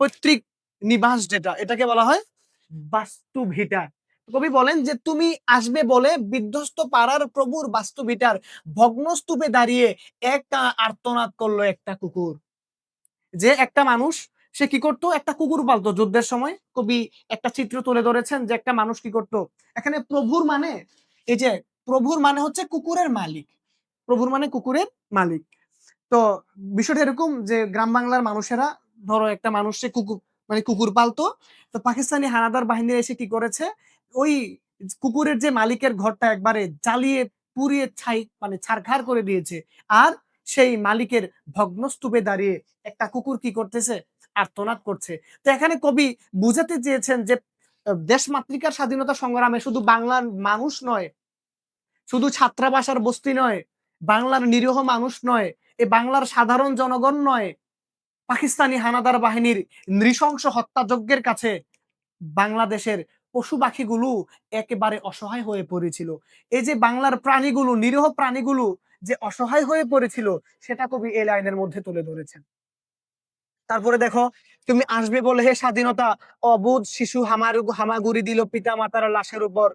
পৈতৃক নিবাস যেটা এটাকে বলা হয় বাস্তুভিটার। কবি বলেন যে তুমি আসবে বলে বিধ্বস্ত পাড়ার প্রভুর বাস্তুভিটার ভগ্নস্তূপে দাঁড়িয়ে একটা আর্তনাদ করলো একটা কুকুর। যে একটা মানুষ সে কি করতো? একটা কুকুর পালতো যুদ্ধের সময়। কবি একটা চিত্র তুলে ধরেছেন যে একটা মানুষ কি করতো? এখানে প্রভুর মানে এই যে প্রভুর মানে হচ্ছে কুকুরের মালিক। প্রভুর মানে কুকুরের মালিক। তো বিষয়টা এরকম যে গ্রাম বাংলার মানুষেরা ধরো একটা মানুষ সে কুকুর মানে কুকুর পালতো। তো পাকিস্তানি হানাদার বাহিনীরা এসে কি করেছে? ওই কুকুরের যে মালিকের ঘরটা একবারে জ্বালিয়ে পুড়িয়ে ছাই মানে ছারখার করে দিয়েছে। আর সেই মালিকের ভগ্নস্তূপে দাঁড়িয়ে একটা কুকুর কি করতেছে? আর্তনাদ করছে। তো এখানে কবি বুঝাতে চেয়েছেন যে দেশ মাতৃকার স্বাধীনতা সংগ্রামে শুধু বাংলার মানুষ নয়, শুধু ছাত্রাবাসার বস্তি নয়, বাংলার নিরীহ মানুষ নয়, এ বাংলার সাধারণ জনগণ নয়, পাকিস্তানি হানাদার বাহিনীর নৃশংস হত্যাযজ্ঞের কাছে বাংলাদেশের পশু পাখিগুলো একেবারে অসহায় হয়ে পড়েছিল। এই যে বাংলার প্রাণীগুলো, নিরীহ প্রাণীগুলো যে অসহায় হয়ে পড়েছিল সেটা কবি এই লাইনের মধ্যে তুলে ধরেছেন। তারপরে দেখো তুমি আসবে বলে হে স্বাধীনতা অবুঝ শিশু হামাগুড়ি দিল পিতা মাতার লাশের উপর।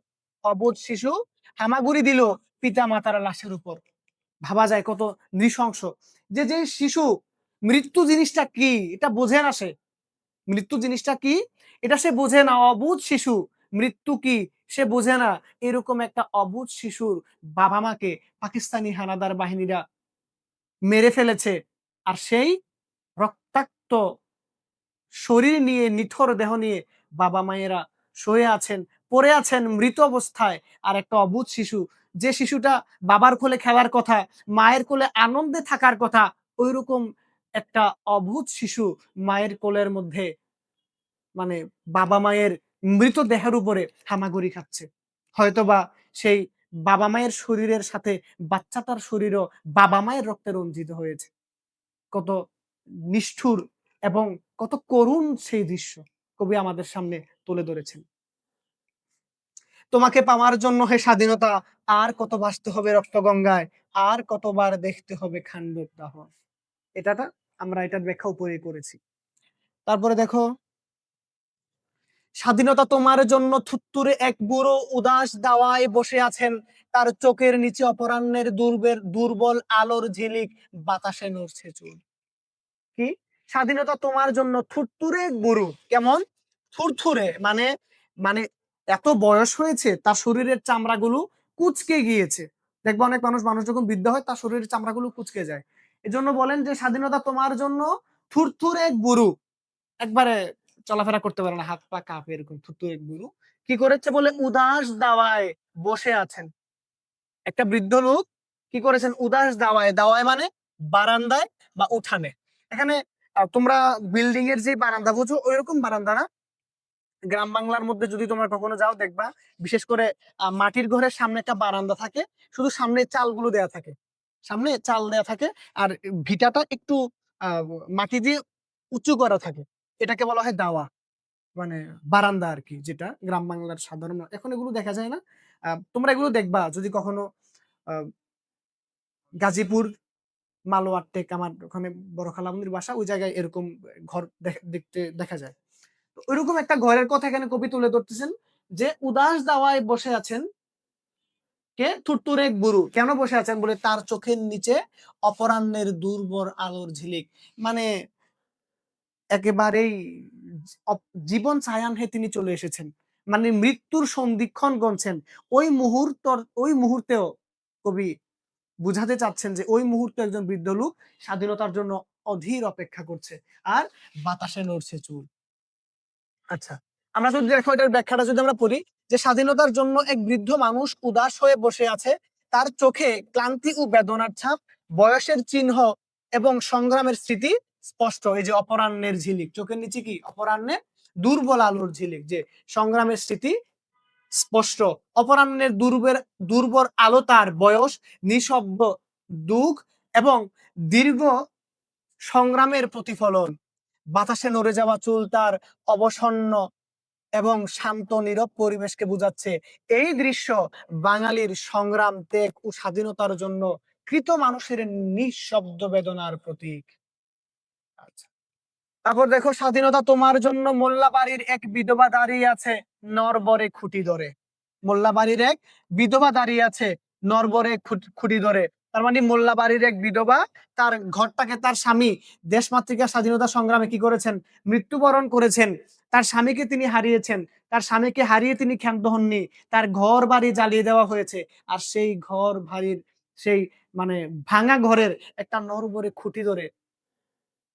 অবুঝ শিশু হামাগুড়ি দিল পিতা মাতার লাশের উপর। ভাবা যায় কত নৃশংস। যে শিশু মৃত্যু জিনিসটা কি এটা বোঝে না সে। মৃত্যু জিনিসটা কি এটা সে বোঝে না। অবুঝ শিশু মৃত্যু কি সে বোঝে না এরকম একটা অবুঝ শিশুর বাবা মাকে পাকিস্তানি হানাদার বাহিনীরা মেরে ফেলেছে, আর সেই রক্তাক্ত শরীর নিয়ে, নিথর দেহ নিয়ে বাবা মায়েরা শুয়ে আছেন, পড়ে আছেন মৃত অবস্থায়। আর একটা অবুঝ শিশু, যে শিশুটা বাবার কোলে খেলার কথা, মায়ের কোলে আনন্দে থাকার কথা, ওইরকম একটা অবুঝ শিশু মায়ের কোলের মধ্যে মানে বাবা মায়ের মৃতদেহের উপরে হামাগুড়ি খাচ্ছে। হয়তোবা সেই বাবা মায়ের শরীরের সাথে বাচ্চাটার শরীরও বাবা মায়ের রক্তে রঞ্জিত হয়েছে। কত নিষ্ঠুর এবং কত করুণ সেই দৃশ্য কবি আমাদের সামনে তুলে ধরেছেন। তোমাকে পাওয়ার জন্য হে স্বাধীনতা, আর কত ভাসতে হবে রক্তগঙ্গায়, আর কতবার দেখতে হবে খান্ডব দাহন। এটাটা আমরা এটার ব্যাখ্যা উপরে করেছি। তারপরে দেখো, স্বাধীনতা তোমার জন্য থুত্তুরে এক বুড়ো উদাস দাওয়ায় বসে আছেন, তার চোখের নিচে অপরাহ্নের দুর্বল আলোর ঝিলিক, বাতাসে নড়ছে চুল। কি? স্বাধীনতা তোমার জন্য থুরথুরে এক বুড়ো। কেমন? থুরথুরে মানে মানে এত বয়স হয়েছে তার শরীরের চামড়াগুলো কুঁচকে গিয়েছে। দেখবা অনেক মানুষ যখন বৃদ্ধ হয় তার শরীরের চামড়াগুলো কুঁচকে যায়। এজন্য বলেন যে স্বাধীনতা তোমার জন্য থুরথুরে এক বুড়ো, একবারে চলাফেরা করতে পারে না, হাত পা কাঁপে, এরকম থুতু এক বুড়ো কি করেছে বলে উদাস দাওয়ায় বসে আছেন। একটা বৃদ্ধ লোক কি করেছেন? উদাস দাওয়ায়, দাওয়ায় মানে বারান্দায় বা উঠানে। এখানে তোমরা বিল্ডিং এর যে বারান্দা বুঝো ওইরকম বারান্দা না, গ্রাম বাংলার মধ্যে যদি তোমরা কখনো যাও দেখবা বিশেষ করে মাটির ঘরের সামনে একটা বারান্দা থাকে, শুধু সামনে চালগুলো দেয়া থাকে, সামনে চাল দেয়া থাকে, আর ভিটাটা একটু আহ মাটি দিয়ে উঁচু করা থাকে, এটাকে বলা হয় দাওয়া, মানে বারান্দা আর কি, যেটা গ্রাম বাংলার সাধারণ। এখন এগুলো দেখা যায় না। তোমরা এগুলো দেখবা যদি কখনো আহ, গাজীপুর মালোয়ার টেক, আমার ওখানে বড় খালামুনির বাসা, ওই জায়গায় এরকম ঘর দেখতে দেখা যায়। তো ওইরকম একটা ঘরের কথা এখানে কবি তুলে ধরতেছেন, যে উদাস দাওয়ায় বসে আছেন কে? থুরথুরে এক বুড়ো। কেন বসে আছেন বলে তার চোখের নিচে অপরাহ্নের দুর্বল আলোর ঝিলিক, মানে একেবারেই জীবন ছায়ানহে তিনি চলে এসেছেন, মানে মৃত্যুর সন্ধিক্ষণ গণছেন। ওই মুহূর্তেও কবি বুঝাতে চাচ্ছেন যে ওই মুহূর্তে একজন বৃদ্ধ লোক স্বাধীনতার জন্য অধীর অপেক্ষা করছে, আর বাতাসে নড়ছে চুল। আচ্ছা, আমরা যদি দেখো এটার ব্যাখ্যাটা যদি আমরা পড়ি, যে স্বাধীনতার জন্য এক বৃদ্ধ মানুষ উদাস হয়ে বসে আছে, তার চোখে ক্লান্তি ও বেদনার ছাপ, বয়সের চিহ্ন এবং সংগ্রামের স্মৃতি স্পষ্ট। এই যে অপরাহ্নের ঝিলিক, চোখের নিচে কি? অপরাহ্নের দুর্বল আলোর ঝিলিক, যে সংগ্রামের স্মৃতি স্পষ্ট। অপরাহ্নের দুর্বল আলো, তার বয়স, নিঃশব্দ দুঃখ এবং দীর্ঘ সংগ্রামের প্রতিফলন। বাতাসে নড়ে যাওয়া চুল তার অবসন্ন এবং শান্ত নীরব পরিবেশকে বোঝাচ্ছে। এই দৃশ্য বাঙালির সংগ্রাম, ত্যাগ ও স্বাধীনতার জন্য কৃত মানুষের নিঃশব্দ বেদনার প্রতীক। আচ্ছা, তারপর দেখো, স্বাধীনতা তোমার জন্য মোল্লাবাড়ির এক বিধবা দাঁড়িয়ে আছে নরবরে খুঁটি ধরে। মোল্লাবাড়ির এক বিধবা দাঁড়িয়ে আছে নরবরে খুঁটি ধরে, তার মানে মোল্লাবাড়ির এক বিধবা, তার ঘরটাকে তার স্বামী দেশমাতৃকা স্বাধীনতা সংগ্রামে কি করেছেন? মৃত্যুবরণ করেছেন। তার স্বামীকে তিনি হারিয়েছেন, তার স্বামীকে হারিয়ে তিনি ক্ষান্ত হননি, তার ঘর বাড়ি জ্বালিয়ে দেওয়া হয়েছে, আর সেই ঘর বাড়ির সেই মানে ভাঙা ঘরের একটা নরবরে খুঁটি ধরে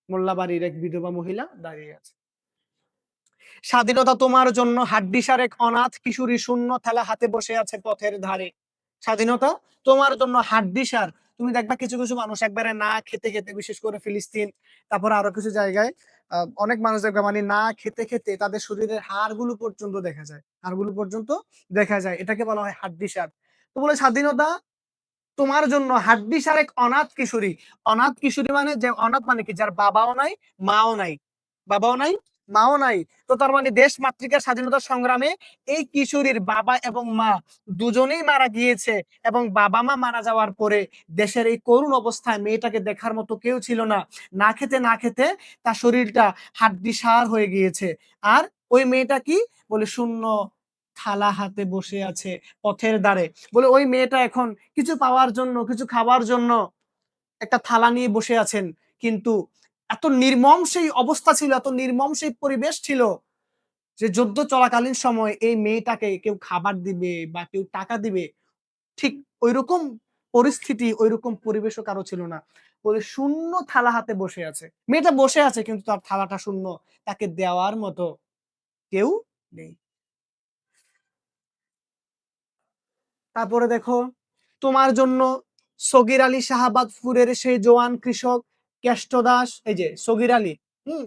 মোল্লাবাড়ির এক বিধবা মহিলা দাঁড়িয়ে আছে। স্বাধীনতা তোমার জন্য হাড্ডিসার এক অনাথ কিশোরী শূন্য থালা হাতে বসে আছে পথের ধারে। স্বাধীনতা তোমার জন্য হাড্ডিসার। তুমি দেখবা কিছু কিছু মানুষ একবারে না খেতে খেতে, বিশেষ করে ফিলিস্তিন, তারপরে আরো কিছু জায়গায় অনেক মানুষ দেখবা মানে না খেতে খেতে তাদের শরীরের হাড়গুলো পর্যন্ত দেখা যায়, হাড়গুলো পর্যন্ত দেখা যায়, এটাকে বলা হয় হাড্ডিসার। তো বলে স্বাধীনতা তোমার জন্য হাড্ডিসার এক অনাথ কিশোরী। অনাথ কিশোরী মানে, যে অনাথ মানে কি? যার বাবাও নাই, মাও নাই, বাবাও নাই, মাও নাই। তো তার মানে দেশ মাতৃকার স্বাধীনতা সংগ্রামে এই কিশোরীর বাবা এবং মা দুজনেই মারা গিয়েছে, এবং বাবা মা মারা যাওয়ার পরে দেশের এই করুণ অবস্থায় মেয়েটাকে দেখার মতো কেউ ছিল না। না খেতে না খেতে তার শরীরটা হাড্ডিসার হয়ে গিয়েছে। আর ওই মেয়েটা কি বলে? শূন্য থালা হাতে বসে আছে পথের ধারে। বলে ওই মেয়েটা এখন কিছু পাওয়ার জন্য, কিছু খাওয়ার জন্য একটা থালা নিয়ে বসে আছেন, কিন্তু এত নির্মম সেই অবস্থা ছিল, এত নির্মম সেই পরিবেশ ছিল যে যুদ্ধ চলাকালীন সময় এই মেয়েটাকে কেউ খাবার দিবে বা কেউ টাকা দিবে, ঠিক ঐরকম পরিস্থিতি, ঐরকম পরিবেশও কারো ছিল না। বলে শূন্য থালা হাতে বসে আছে। মেয়েটা বসে আছে কিন্তু তার থালাটা শূন্য। তাকে দেওয়ার মতো কেউ নেই। তারপরে দেখো, তোমার জন্য সগির আলী শাহবাজপুরের সেই জোয়ান কৃষক কেষ্ট দাস, এই যে সগির আলী,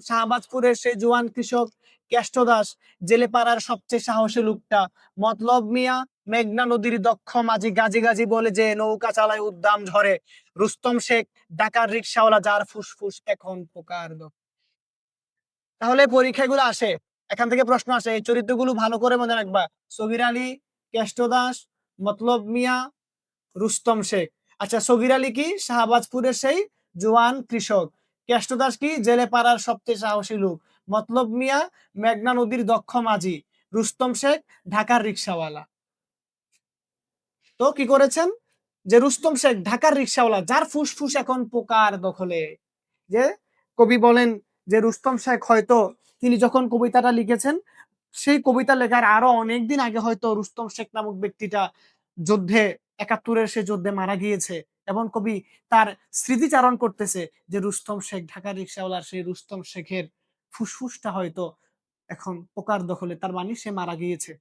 শাহবাজপুরের সেই জোয়ান কৃষক কেষ্ট দাস, জেলেপাড়ার সবচেয়ে সাহসী লোকটা, মতলব মিয়া, মেঘনা নদীর দক্ষ মাঝি, গাজী গাজী বলে যে নৌকা চালায় উদ্দাম ঝড়ে, রুস্তম শেখ ঢাকার রিক্সাওয়ালা যার ফুসফুস এখন পোকার দম। তাহলে পরীক্ষাগুলো আসে, এখান থেকে প্রশ্ন আসে, এই চরিত্রগুলো ভালো করে মনে রাখবা। সগির আলী, কেষ্ট দাস, মতলব মিয়া, রুস্তম শেখ। আচ্ছা, সগির আলী কি? শাহবাজপুরের সেই জোয়ান কৃষক। কেষ্টদাস কি? জেলে পাড়ার সবচেয়ে সাহসী লোক। মতলব মিয়া মেঘনা নদীর দক্ষ মাঝি। রুস্তম শেখ ঢাকার রিক্সাওয়ালা। তো কি করেছেন? যে রুস্তম শেখ ঢাকার রিক্সাওয়ালা যার ফুসফুস এখন পোকার দখলে। যে কবি বলেন যে রুস্তম শেখ হয়তো তিনি যখন কবিতাটা লিখেছেন সেই কবিতা লেখার আরো অনেকদিন আগে হয়তো রুস্তম শেখ নামক ব্যক্তিটা যুদ্ধে, ৭১-এর সে যুদ্ধে মারা গিয়েছে এবং কবি তার স্মৃতিচারণ করতেছে যে রুস্তম শেখ ঢাকার রিক্সাওয়ালার সেই রুস্তম শেখের ফুসফুসটা হয়তো এখন পোকার দখলে, তার মানে সে মারা গিয়েছে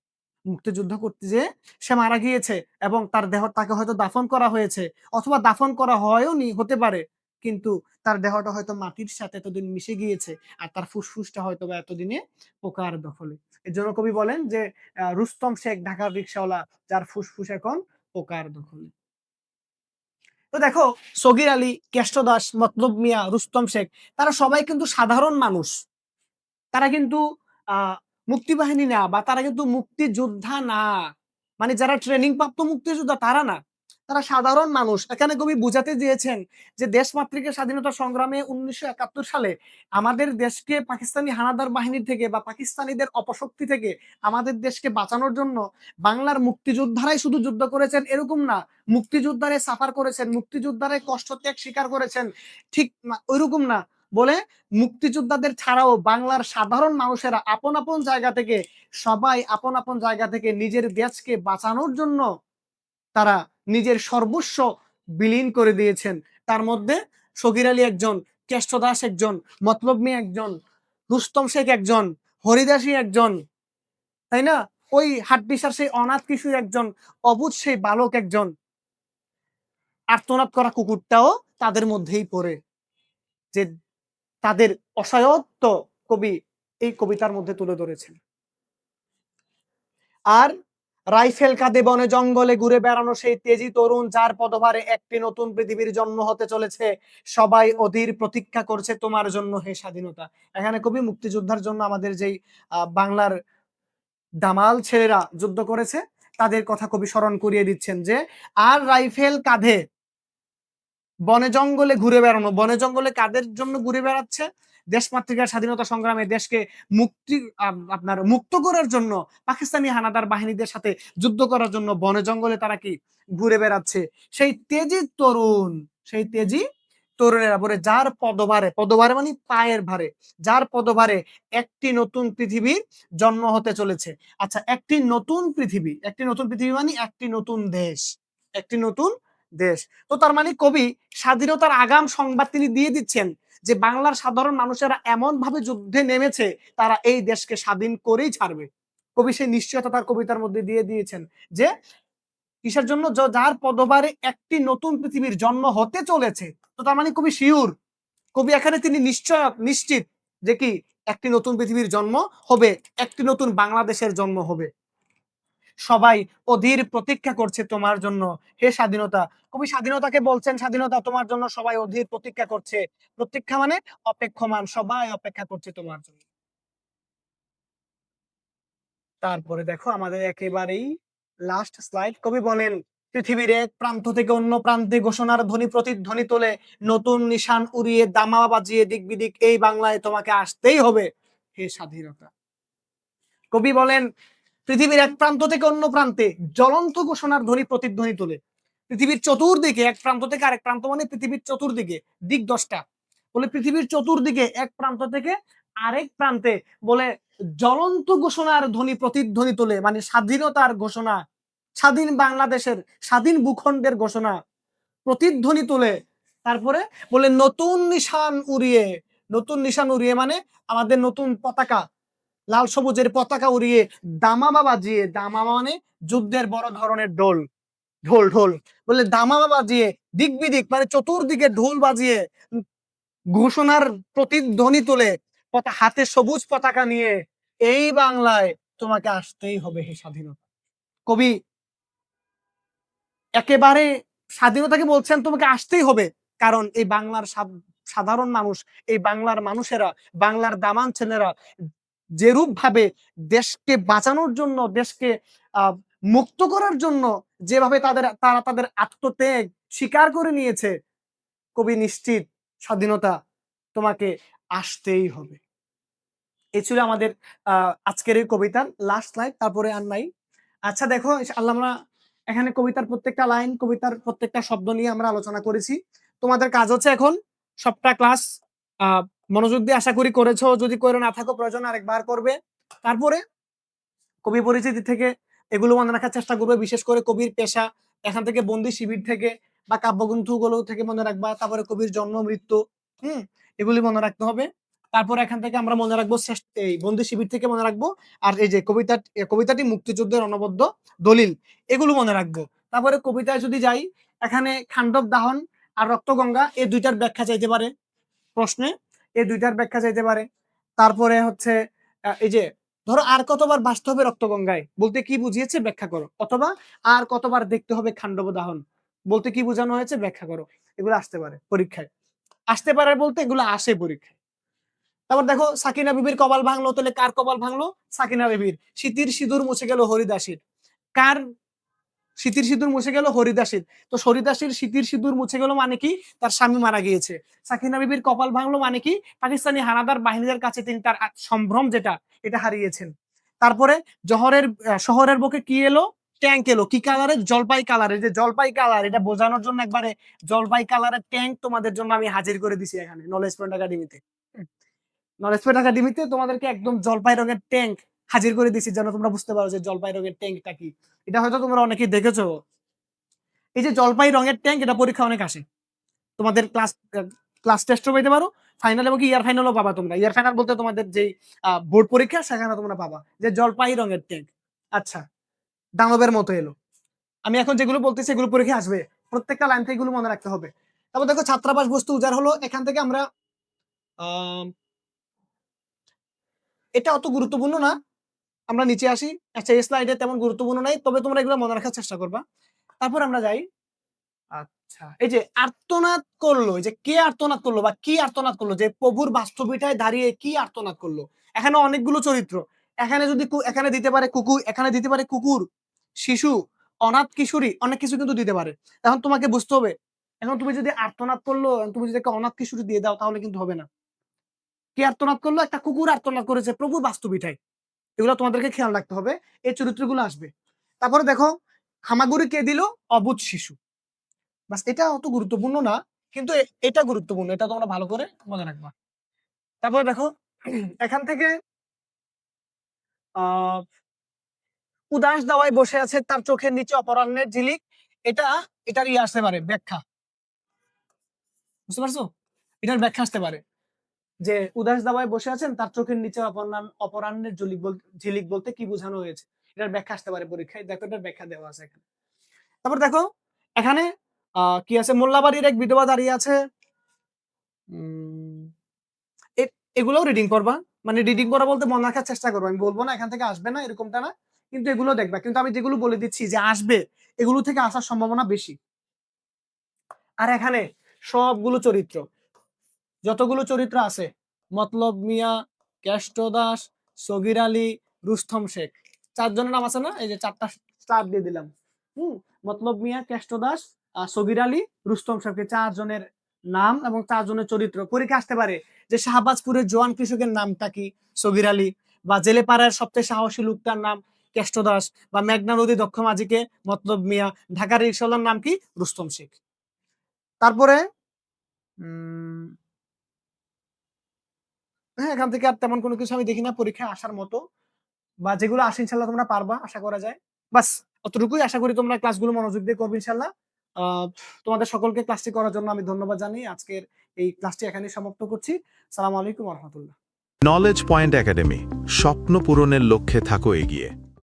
মুক্তিযুদ্ধ করতে যে, সে মারা গিয়েছে এবং তার দেহ তাকে হয়তো দাফন করা হয়েছে অথবা দাফন করা হয়ও নি হতে পারে, কিন্তু তার দেহটা হয়তো মাটির সাথে এতদিন মিশে গিয়েছে আর তার ফুসফুসটা হয়তো বা এতদিনে পোকার দখলে। এর জন্য কবি বলেন যে রুস্তম শেখ ঢাকার রিক্সাওয়ালা যার ফুসফুস এখন পোকার দখলে। তো দেখো, সগির আলী, কেষ্ট দাস, মতলব মিয়া, রুস্তম শেখ তারা সবাই কিন্তু সাধারণ মানুষ। তারা কিন্তু আহ মুক্তিবাহিনী না বা তারা কিন্তু মুক্তিযোদ্ধা না, মানে যারা ট্রেনিং প্রাপ্ত মুক্তিযোদ্ধা তারা না, তারা সাধারণ মানুষ। এখানে কবি বুঝাতে দিয়েছেন যে দেশমাতৃকের স্বাধীনতা সংগ্রামে ১৯৭১ সালে আমাদের দেশকে পাকিস্তানি হানাদার বাহিনী থেকে বা পাকিস্তানিদের অপশক্তি থেকে আমাদের দেশকে বাঁচানোর জন্য বাংলার মুক্তিযোদ্ধারাই শুধু যুদ্ধ করেছেন এরকম না, মুক্তিযোদ্ধারাই সাফার করেছেন, মুক্তিযোদ্ধারাই কষ্ট ত্যাগ স্বীকার করেছেন, ঠিক ওইরকম না। বলে মুক্তিযোদ্ধাদের ছাড়াও বাংলার সাধারণ মানুষেরা আপন আপন জায়গা থেকে, সবাই আপন আপন জায়গা থেকে নিজের দেশকে বাঁচানোর জন্য তারা নিজের সর্বস্ব বিলীন করে দিয়েছেন। তার মধ্যে সগির আলী একজন, কেষ্ট দাস একজন, মতলব মিয়া একজন, রুস্তম শেখ একজন, হরিদাসী একজন, তাই না? ওই হাড্ডিসার সেই অনাথ কিশোর একজন, অবুঝ সেই বালক একজন, আর্তনাদ করা কুকুরটাও তাদের মধ্যেই পড়ে। যে তাদের অসহায়ত্ব কবি এই কবিতার মধ্যে তুলে ধরেছেন। আর রাইফেল কাঁধে বনে জঙ্গলে ঘুরে বেড়ানো সেই তেজি তরুণ যার পদভারে একটি নতুন পৃথিবীর জন্ম হতে চলেছে, সবাই অধীর প্রতীক্ষা করছে তোমার জন্য হে স্বাধীনতা। এখানে কবি মুক্তিযোদ্ধার জন্য আমাদের যেই বাংলার দামাল ছেলেরা যুদ্ধ করেছে তাদের কথা কবি স্মরণ করিয়ে দিচ্ছেন যে আর রাইফেল কাঁধে বনে জঙ্গলে ঘুরে বেড়ানো, বনে জঙ্গলে কাদের জন্য ঘুরে বেড়াচ্ছে? দেশমাতৃকার স্বাধীনতা সংগ্রামে দেশকে মুক্তি আপনার মুক্ত করার জন্য, পাকিস্তানি হানাদার বাহিনীদের সাথে যুদ্ধ করার জন্য বনে জঙ্গলে তারা কি ঘুরে বেড়াচ্ছে। সেই তেজি তরুণ, সেই তেজি তরুণেরা বলে যার পদভারে, পদভারে মানে পায়ের ভারে, যার পদভারে একটি নতুন পৃথিবীর জন্ম হতে চলেছে। আচ্ছা, একটি নতুন পৃথিবী, একটি নতুন পৃথিবী মানে একটি নতুন দেশ, একটি নতুন দেশ। তো তার মানে কবি স্বাধীনতার আগাম সংবাদ তিনি দিয়ে দিচ্ছেন যে বাংলার সাধারণ মানুষেরা এমন ভাবে যুদ্ধে নেমেছে তারা এই দেশকে স্বাধীন করেই ছাড়বে। কবি সেই নিশ্চয়তা তার কবিতার মধ্যে দিয়ে দিয়েছেন যে কিসের জন্য, যার পদভারে একটি নতুন পৃথিবীর জন্ম হতে চলেছে। তো তার মানে কবি শিওর, কবি এখানে তিনি নিশ্চয় নিশ্চিত যে কি একটি নতুন পৃথিবীর জন্ম হবে, একটি নতুন বাংলাদেশের জন্ম হবে। সবাই অধীর প্রতীক্ষা করছে তোমার জন্য হে স্বাধীনতা। কবি স্বাধীনতাকে বলছেন স্বাধীনতা তোমার জন্য সবাই অধীর প্রতীক্ষা করছে। প্রতীক্ষা মানে অপেক্ষমান, সবাই অপেক্ষা করছে তোমার জন্য। তারপরে দেখো আমাদের একেবারেই লাস্ট স্লাইড, কবি বলেন পৃথিবীর এক প্রান্ত থেকে অন্য প্রান্তে ঘোষণার ধ্বনি প্রতিধ্বনি তোলে, নতুন নিশান উড়িয়ে দামা বাজিয়ে দিক বিদিক এই বাংলায় তোমাকে আসতেই হবে হে স্বাধীনতা। কবি বলেন পৃথিবীর এক প্রান্ত থেকে অন্য প্রান্তে জ্বলন্ত ঘোষণার ধ্বনি প্রতিধ্বনি তোলে। পৃথিবীর চতুর্দিকে, এক প্রান্ত থেকে আরেক প্রান্ত মানে পৃথিবীর চতুর্দিকে, দিক 10টা, বলে পৃথিবীর চতুর্দিকে এক প্রান্ত থেকে আরেক প্রান্তে বলে জ্বলন্ত ঘোষণার ধ্বনি প্রতিধ্বনি তোলে, মানে স্বাধীনতার ঘোষণা, স্বাধীন বাংলাদেশের, স্বাধীন ভূখণ্ডের ঘোষণা প্রতিধ্বনি তোলে। তারপরে বলে নতুন নিশান উড়িয়ে, নতুন নিশান উড়িয়ে মানে আমাদের নতুন পতাকা, লাল সবুজের পতাকা উড়িয়ে, দামামা বাজিয়ে, দামামা মানে যুদ্ধের বড় ধরনের ঢোল, ঢোল ঢোল বলে দামামা বাজিয়ে, দিক বিদিক মানে চতুর্দিকে ঢোল বাজিয়ে ঘোষণার প্রতিধ্বনি তোলে, হাতে সবুজ পতাকা নিয়ে, এই বাংলায় তোমাকে আসতেই হবে হে স্বাধীনতা। কবি একেবারে স্বাধীনতাকে বলছেন তোমাকে আসতেই হবে, কারণ এই বাংলার সাধারণ মানুষ, এই বাংলার মানুষেরা, বাংলার দামান ছেলেরা যেরূপ ভাবে দেশকে বাঁচানোর জন্য, দেশকে মুক্ত করার জন্য যেভাবে তারা তাদের আত্মত্যাগ স্বীকার করে নিয়েছে, কবি নিশ্চিত স্বাধীনতা তোমাকে আসতেই হবে। এই ছিল আমাদের আজকের এই কবিতার লাস্ট লাইন, তারপরে আর নাই। আচ্ছা দেখো, আল্লাহ, আমরা এখানে কবিতার প্রত্যেকটা লাইন, কবিতার প্রত্যেকটা শব্দ নিয়ে আমরা আলোচনা করেছি। তোমাদের কাজ হচ্ছে এখন সবটা ক্লাস মনোযোগ দিয়ে আশা করি করেছো, যদি করে না থাকো প্রয়োজন আরেকবার করবে। তারপরে কবি পরিচিতি থেকে এগুলো মনে রাখার চেষ্টা করবে, বিশেষ করে কবির পেশা, এখান থেকে বন্দি শিবির থেকে বা কাব্যগ্রন্থগুলো থেকে মনে রাখবা। তারপরে কবির জন্ম মৃত্যু, এগুলি মনে রাখতে হবে। তারপর এখান থেকে আমরা মনে রাখবো এই বন্দি শিবির থেকে মনে রাখবো, আর এই যে কবিতাটি মুক্তিযুদ্ধের অনবদ্য দলিল, এগুলো মনে রাখবো। তারপরে কবিতায় যদি যাই, এখানে খান্ডব দাহন আর রক্তগঙ্গা, এই দুইটার ব্যাখ্যা চাইতে পারে প্রশ্নে, এই দুইটার ব্যাখ্যা চাইতে পারে। তারপরে হচ্ছে এই যে ধরো আর কতবার বাঁচতে হবে রক্তগঙ্গায় বলতে কি বুঝিয়েছে ব্যাখ্যা করো, অথবা আর কতবার দেখতে হবে খান্ডব দাহন বলতে কি বোঝানো হয়েছে ব্যাখ্যা করো। এগুলো আসতে পারে পরীক্ষায়, আসতে পারে বলতে এগুলো আসে পরীক্ষায়। তারপর দেখো, সাকিনা বিবির কপাল ভাঙলো, তাহলে কার কপাল ভাঙলো? সাকিনা বিবির। শীতির সিঁদুর মুছে গেল হরিদাসীর, কার শীতির সিঁদুর মুছে গেল? হরিদাসীর। তো হরিদাসীর শীতির সিঁদুর মুছে গেল মানে কি? তার স্বামী মারা গিয়েছে। সাকিনা বিবির কপাল ভাঙলো মানে কি? পাকিস্তানি হানাদার বাহিনীদের কাছে তিনি তার সম্ভ্রম যেটা, এটা হারিয়েছেন। তারপরে শহরের বুকে কি এলো? ট্যাঙ্ক এলো। কি কালারের? জলপাই কালারের। যে জলপাই কালার, এটা বোঝানোর জন্য একবারে জলপাই কালারের ট্যাঙ্ক তোমাদের জন্য আমি হাজির করে দিছি এখানে নলেজ পয়েন্ট একাডেমিতে। নলেজ পয়েন্ট একাডেমিতে তোমাদেরকে একদম জলপাই রঙের ট্যাঙ্ক হাজির করে দিছি, যেন তোমরা বুঝতে পারো যে জলপাই রঙের ট্যাঙ্কটা কি। এটা হয়তো তোমরা অনেকেই দেখেছো। এই যে জলপাই রঙের ট্যাঙ্ক, এটা পরীক্ষা অনেক আসে। তোমাদের ক্লাস টেস্টও পেতে পারো, ফাইনাল এবং ইয়ার ফাইনালও পাবা তোমরা। ইয়ার ফাইনাল বলতে তোমাদের যে বোর্ড পরীক্ষা, সেখানে তোমরা পাবা যে জলপাই রঙের ট্যাঙ্ক। আচ্ছা, দানবের মতো এলো। আমি এখন যেগুলো বলতেছি এগুলো পরীক্ষা আসবে, প্রত্যেকটা লাইন থেকে এগুলো মনে রাখতে হবে। তারপর দেখো, ছাত্রাবাস বস্তু উজাড় হলো, এখান থেকে আমরা এটা অত গুরুত্বপূর্ণ না, আমরা নিচে আসি। আচ্ছা, এই স্লাইডে তেমন গুরুত্বপূর্ণ নাই, তবে তোমরা এগুলো মনে রাখার চেষ্টা করবা। তারপর আমরা যাই। আচ্ছা, এই যে আর্তনাদ করলো, এই যে কে আর্তনাদ করলো বা কি আর্তনাদ করলো, যে প্রভুর বাস্তবিতায় দাঁড়িয়ে কি আর্তনাদ করলো। এখানে অনেকগুলো চরিত্র, এখানে যদি এখানে দিতে পারে কুকুর, এখানে দিতে পারে কুকুর, শিশু, অনাথ কিশোরী, অনেক কিছু কিন্তু দিতে পারে। এখন তোমাকে বুঝতে হবে, এখন তুমি যদি আর্তনাদ করলো, তুমি যদি একটা অনাথ কিশোরী দিয়ে দাও তাহলে কিন্তু হবে না। কে আর্তনাদ করলো? একটা কুকুর আর্তনাদ করেছে প্রভুর বাস্তবিতায়। এগুলো তোমাদেরকে খেয়াল রাখতে হবে, এই চরিত্রগুলো আসবে। তারপরে দেখো, হামাগুড়ি কে দিল? অবুঝ শিশু। বাস, এটা অত গুরুত্বপূর্ণ না, কিন্তু এটা গুরুত্বপূর্ণ, এটা তোমরা ভালো করে মনে রাখবা। তারপরে দেখো, এখান থেকে উদাস দাওয়ায় বসে আছে, তার চোখের নিচে অপরাহ্নের ঝিলিক, এটা এটার আসতে পারে ব্যাখ্যা, বুঝতে পারছো? এটার ব্যাখ্যা আসতে পারে যে উদাস দাওয়ায় বসে আছেন, তার চোখের নিচে অপরাহ্নের ঝিলিক বলতে কি বোঝানো হয়েছে, এটার ব্যাখ্যা আসতে পারে পরীক্ষায়। দেখো, এটার ব্যাখ্যা দেওয়া আছে এখানে। তারপর দেখো, এখানে কি আছে? মোল্লাবাড়ির এক বিধবা দাঁড়িয়ে আছে। এগুলোও রিডিং করবা, মানে রিডিং করা বলতে মনে রাখার চেষ্টা করবো। আমি বলবো না এখান থেকে আসবে না, এরকমটা না, কিন্তু এগুলো দেখবা। কিন্তু আমি যেগুলো বলে দিচ্ছি যে আসবে, এগুলো থেকে আসার সম্ভাবনা বেশি। আর এখানে সবগুলো চরিত্র, যতগুলো চরিত্র আছে, মতলব মিয়া, কেষ্ট দাস, সগির আলী, রুস্তম শেখ, চারজনের নাম আছে না? এই যে চারটা স্টার দিয়ে দিলাম। মতলব মিয়া, কেষ্ট দাস, সগির আলী, রুস্তম শেখ, চারজনের নাম এবং চারজনের চরিত্র পরীক্ষা আসতে পারে। যে শাহবাজপুরের জোয়ান কৃষকের নামটা কি? সগির আলী। বা জেলেপাড়ার সবচেয়ে সাহসী লোকটার নাম কেষ্ট দাস। বা মেঘনা নদী দক্ষ মাঝিকে মতলব মিয়া। ঢাকার রিক্সাওয়ালার নাম কি? রুস্তম শেখ। তারপরে হ্যাঁ, এখান থেকে আর তেমন কোনো কিছু আমি দেখি না পরীক্ষায় আসার মতো, বা যেগুলো আসে ইনশাআল্লাহ তোমরা পারবা আশা করা যায়। বাস অতটুকুই, আশা করি তোমরা ক্লাসগুলো মনোযোগ দিয়ে করবে ইনশাআল্লাহ। আ তোমাদের সকলকে ক্লাসটি করার জন্য আমি ধন্যবাদ জানিয়ে আজকের এই ক্লাসটি এখানেই সমাপ্ত করছি। আসসালামু আলাইকুম ওয়া রাহমাতুল্লাহ। নলেজ পয়েন্ট একাডেমি, স্বপ্ন পূরণের লক্ষ্যে থাকো এগিয়ে।